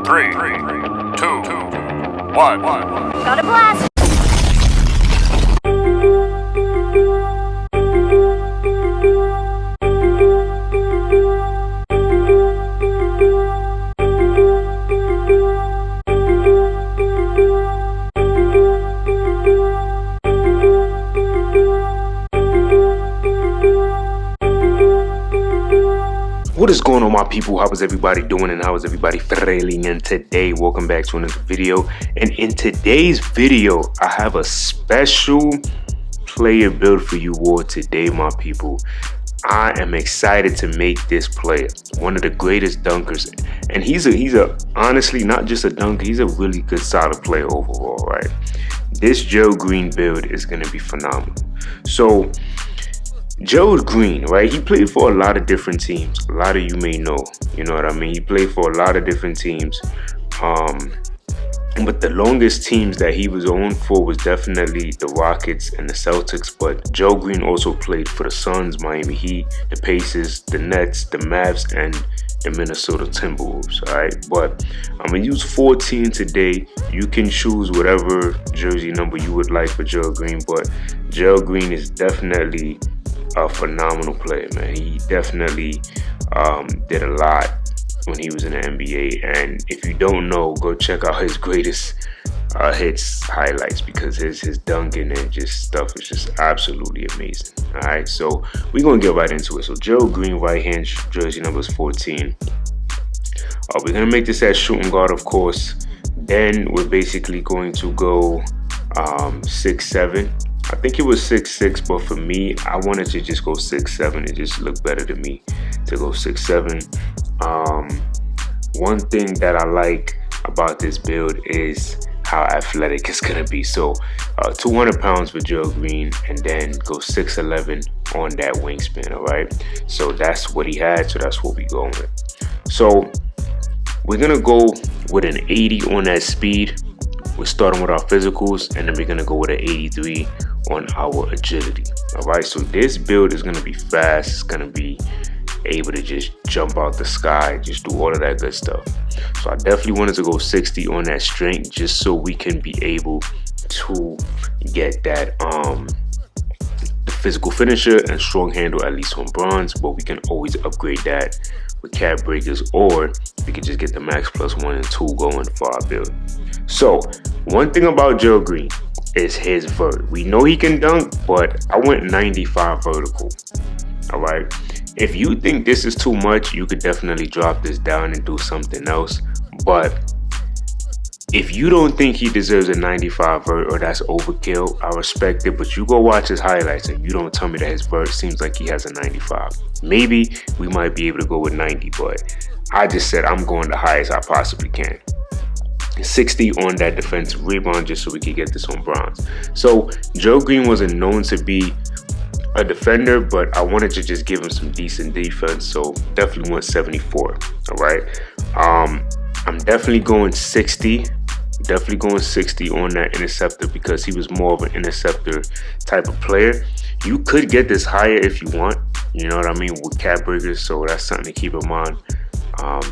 3, 2, 1. Got a blast! What is going on, my people? How is everybody doing and how is everybody feeling? And today, welcome back to another video. And in today's video, I have a special player build for you all today, my people. I am excited to make this player one of the greatest dunkers, and he's a honestly not just a dunker, he's a really good solid player overall, right? This Gerald Green build is going to be phenomenal. So Gerald Green, right? He played for a lot of different teams. A lot of you may know, you know what I mean? He played for a lot of different teams. But the longest teams that he was on for was definitely the Rockets and the Celtics. But Gerald Green also played for the Suns, Miami Heat, the Pacers, the Nets, the Mavs, and the Minnesota Timberwolves, all right? But I'm gonna use 14 today. You can choose whatever jersey number you would like for Gerald Green, but Gerald Green is definitely a phenomenal player, man. He definitely did a lot when he was in the NBA, and if you don't know, go check out his greatest hits highlights, because his dunking and just stuff is just absolutely amazing. All right, so we're gonna get right into it. So Gerald Green, right hand jersey number is 14. We're gonna make this as shooting guard, of course. Then we're basically going to go 6'7". I think it was 6'6", but for me, I wanted to just go 6'7". It just looked better to me to go 6'7". One thing that I like about this build is how athletic it's gonna be. So 200 pounds for Gerald Green, and then go 6'11" on that wingspan, all right? So that's what he had, so that's what we going with. So we're gonna go with an 80 on that speed. We're starting with our physicals, and then we're gonna go with an 83 on our agility. All right, so this build is gonna be fast. It's gonna be able to just jump out the sky, just do all of that good stuff. So I definitely wanted to go 60 on that strength, just so we can be able to get that the physical finisher and strong handle at least on bronze, but we can always upgrade that with cap breakers, or we can just get the max +1 and 2 going for our build. So one thing about Gerald Green is his vert. We know he can dunk, but I went 95 vertical. All right, if you think this is too much, you could definitely drop this down and do something else. But if you don't think he deserves a 95 vert, or that's overkill, I respect it, but you go watch his highlights and you don't tell me that his vert seems like he has a 95. Maybe we might be able to go with 90, but I just said I'm going the highest I possibly can. 60 on that defensive rebound, just so we could get this on bronze. So Gerald Green wasn't known to be a defender, but I wanted to just give him some decent defense, so definitely went 74. All right, I'm definitely going 60. Definitely going 60 on that interceptor, because he was more of an interceptor type of player. You could get this higher if you want, you know what I mean, with cap breakers, so that's something to keep in mind.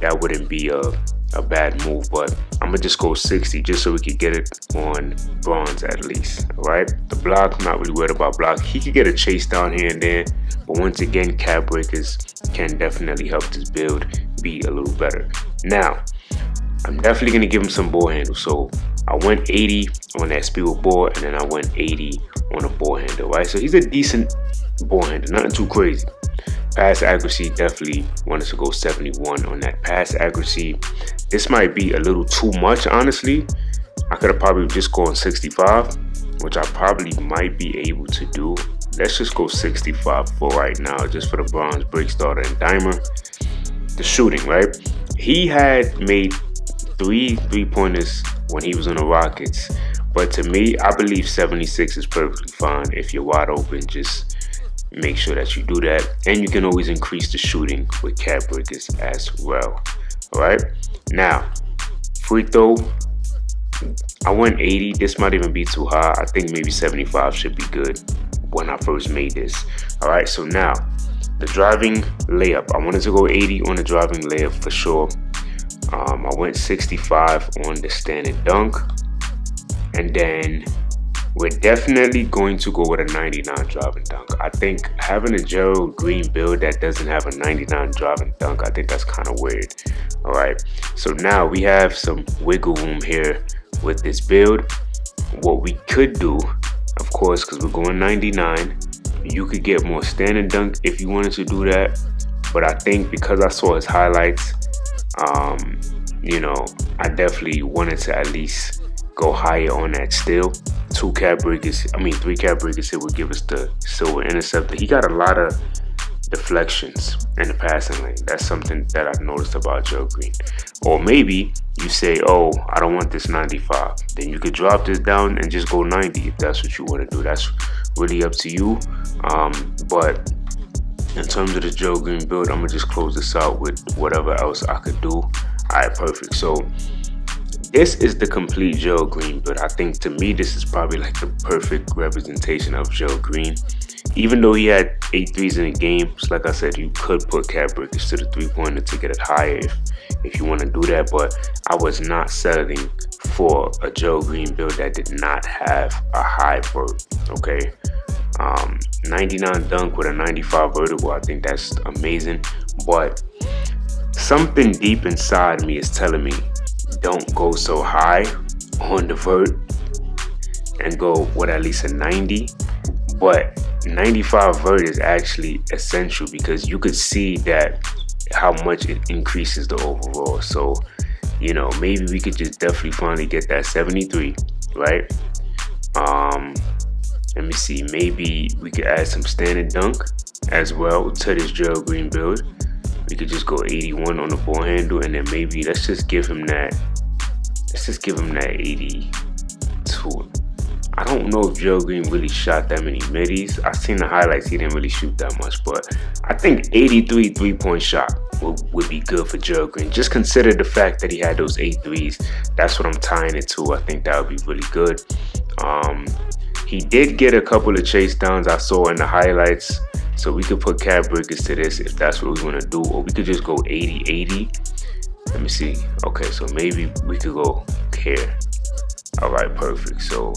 That wouldn't be a bad move, but I'm gonna just go 60 just so we could get it on bronze at least. All right, the block, I'm not really worried about block. He could get a chase down here and there, but once again, cap breakers can definitely help this build be a little better. Now I'm definitely gonna give him some ball handle, so I went 80 on that speed with ball, and then I went 80 on a ball handle, right? So he's a decent ball handle, nothing too crazy. Pass accuracy, definitely wanted to go 71 on that pass accuracy. This might be a little too much, honestly. I could have probably just gone 65, which I probably might be able to do. Let's just go 65 for right now, just for the bronze, break starter, and dimer. The shooting, right? He had made 3 3-pointers when he was on the Rockets, but to me, I believe 76 is perfectly fine. If you're wide open, just make sure that you do that, and you can always increase the shooting with cap breakers as well. All right, now free throw, I went 80. This might even be too high. I think maybe 75 should be good when I first made this. All right, so now the driving layup, I wanted to go 80 on the driving layup for sure. I went 65 on the standard dunk, and then we're definitely going to go with a 99 driving dunk. I think having a Gerald Green build that doesn't have a 99 driving dunk, I think that's kind of weird. All right, so now we have some wiggle room here with this build. What we could do, of course, because we're going 99, you could get more standard dunk if you wanted to do that. But I think because I saw his highlights, you know, I definitely wanted to at least go higher on that still. 3 cap breakers here would give us the silver interceptor. He got a lot of deflections in the passing lane. That's something that I've noticed about Gerald Green. Or maybe you say, oh, I don't want this 95. Then you could drop this down and just go 90 if that's what you want to do. That's really up to you. But in terms of the Gerald Green build, I'm going to just close this out with whatever else I could do. All right, perfect. So this is the complete Gerald Green build. I think to me, this is probably like the perfect representation of Gerald Green. Even though he had 8 threes in the game, so like I said, you could put cap breakers to the 3-pointer to get it higher if you want to do that. But I was not settling for a Gerald Green build that did not have a high vert, okay? 99 dunk with a 95 vertical, I think that's amazing. But something deep inside me is telling me, don't go so high on the vert and go with at least a 90. But 95 vert is actually essential because you could see that how much it increases the overall. So, you know, maybe we could just definitely finally get that 73, right? Let me see, maybe we could add some standard dunk as well to this Gerald Green build. We could just go 81 on the ball handle, and then maybe let's just give him that 82. I don't know if Gerald Green really shot that many middies. I've seen the highlights, he didn't really shoot that much, but I think 83 3-point shot would be good for Gerald Green. Just consider the fact that he had those 8 threes. That's what I'm tying it to. I think that would be really good. He did get a couple of chase downs I saw in the highlights, so we could put cap breakers to this if that's what we want to do, or we could just go 80-80. Let me see. Okay, so maybe we could go here. All right, perfect. So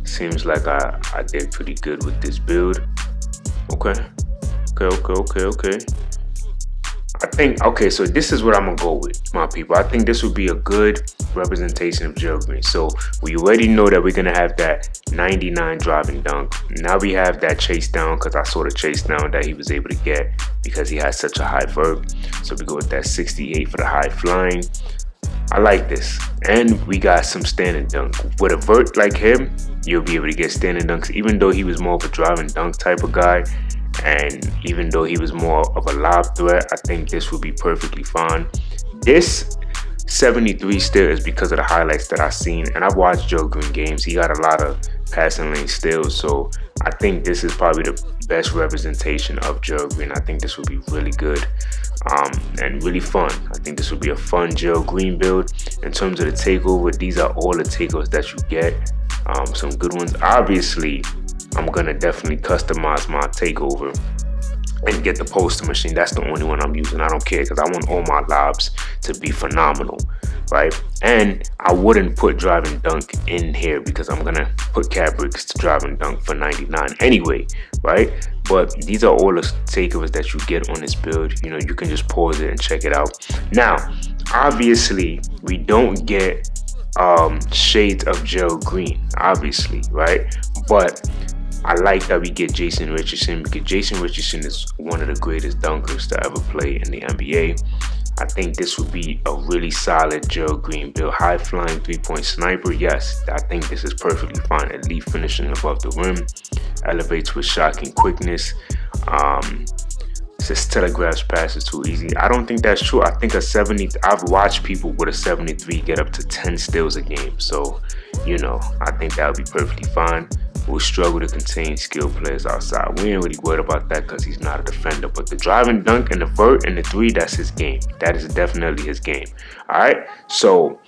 seems like I did pretty good with this build. Okay. I think, okay, so this is what I'm gonna go with, my people. I think this would be a good representation of Gerald Green. So we already know that we're gonna have that 99 driving dunk. Now we have that chase down, because I saw the chase down that he was able to get because he has such a high vert. So we go with that 68 for the high flying. I like this. And we got some standing dunk. With a vert like him, you'll be able to get standing dunks, even though he was more of a driving dunk type of guy. And even though he was more of a lob threat, I think this would be perfectly fine. This 73 still is because of the highlights that I've seen. And I've watched Gerald Green games. He got a lot of passing lane steals. So I think this is probably the best representation of Gerald Green. I think this would be really good and really fun. I think this would be a fun Gerald Green build. In terms of the takeover, these are all the takeovers that you get. Some good ones. Obviously, I'm gonna definitely customize my takeover and get the poster machine. That's the only one I'm using. I don't care, because I want all my lobs to be phenomenal, right? And I wouldn't put driving dunk in here because I'm gonna put cap breaks to driving dunk for 99 anyway, right? But these are all the takeovers that you get on this build. You know, you can just pause it and check it out. Now, obviously, we don't get shades of Gerald Green, obviously, right? But I like that we get Jason Richardson, because Jason Richardson is one of the greatest dunkers to ever play in the NBA. I think this would be a really solid Gerald Green build. High flying 3-point sniper, yes, I think this is perfectly fine. Elite finishing above the rim, elevates with shocking quickness. Says telegraphs passes too easy. I don't think that's true. I think a 70, I've watched people with a 73 get up to 10 steals a game. So, you know, I think that would be perfectly fine. We'll struggle to contain skilled players outside. We ain't really worried about that because he's not a defender. But the driving dunk and the vert and the 3, that's his game. That is definitely his game. All right, so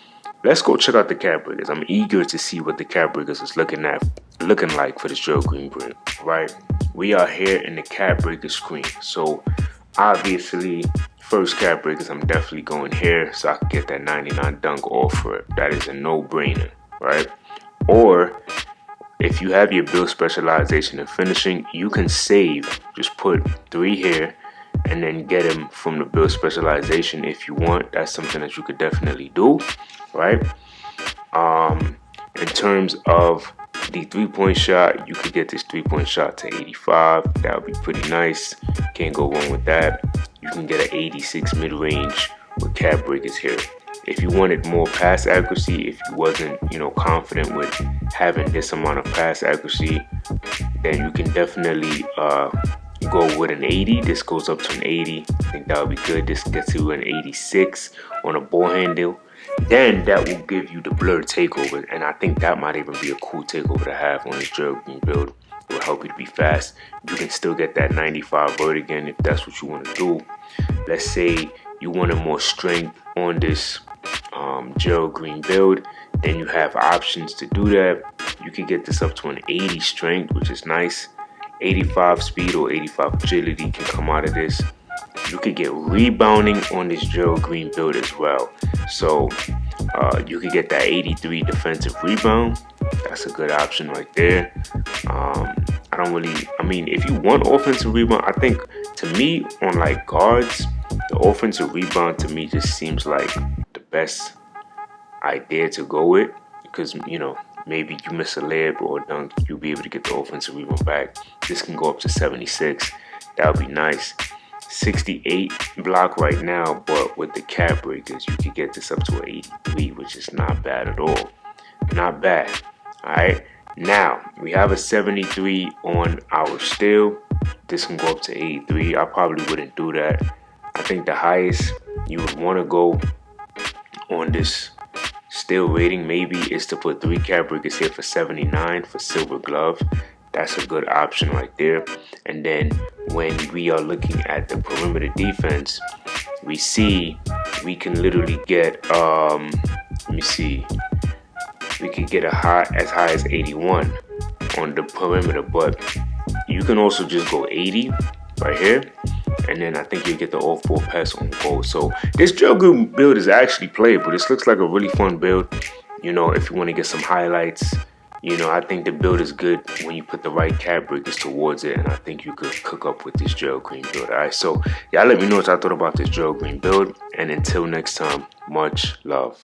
let's go check out the cap breakers. I'm eager to see what the cap breakers is looking like for this Gerald Green brand. Right, we are here in the cap breaker screen. So Obviously, first cap breakers, I'm definitely going here so I can get that 99 dunk offer. That is a no-brainer, right? Or if you have your build specialization in finishing, you can save. Just put 3 here and then get him from the build specialization if you want. That's something that you could definitely do, right? In terms of the 3-point shot, you could get this 3-point shot to 85. That would be pretty nice. Can't go wrong with that. You can get an 86 mid-range with cap breakers here. If you wanted more pass accuracy, if you wasn't, confident with having this amount of pass accuracy, then you can definitely go with an 80. This goes up to an 80. I think that would be good. This gets you an 86 on a ball handle. Then that will give you the blurred takeover, and I think that might even be a cool takeover to have on this Gerald Green build. It will help you to be fast. You can still get that 95 vert again if that's what you want to do. Let's say you wanted more strength on this Gerald Green build, then you have options to do that. You can get this up to an 80 strength, which is nice. 85 speed or 85 agility can come out of this. You could get rebounding on this Gerald Green build as well. So you could get that 83 defensive rebound. That's a good option right there. If you want offensive rebound, I think to me on like guards, the offensive rebound to me just seems like the best idea to go with, because maybe you miss a layup or a dunk, you'll be able to get the offensive rebound back. This can go up to 76. That would be nice. 68 block right now, but with the cap breakers, you could get this up to an 83, which is not bad at all. Not bad. All right. Now we have a 73 on our steel. This can go up to 83. I probably wouldn't do that. I think the highest you would want to go on this steel rating maybe is to put 3 cap breakers here for 79 for silver glove. That's a good option right there. And then when we are looking at the perimeter defense, we see we can literally get we can get as high as 81 on the perimeter, but you can also just go 80 right here, and then I think you get the off-ball pass on goal. So this Gerald Green build is actually playable. This looks like a really fun build. If you want to get some highlights, I think the build is good when you put the right cap breakers towards it, and I think you could cook up with this Gerald Green build. All right, so y'all let me know what y'all thought about this Gerald Green build, and until next time, much love.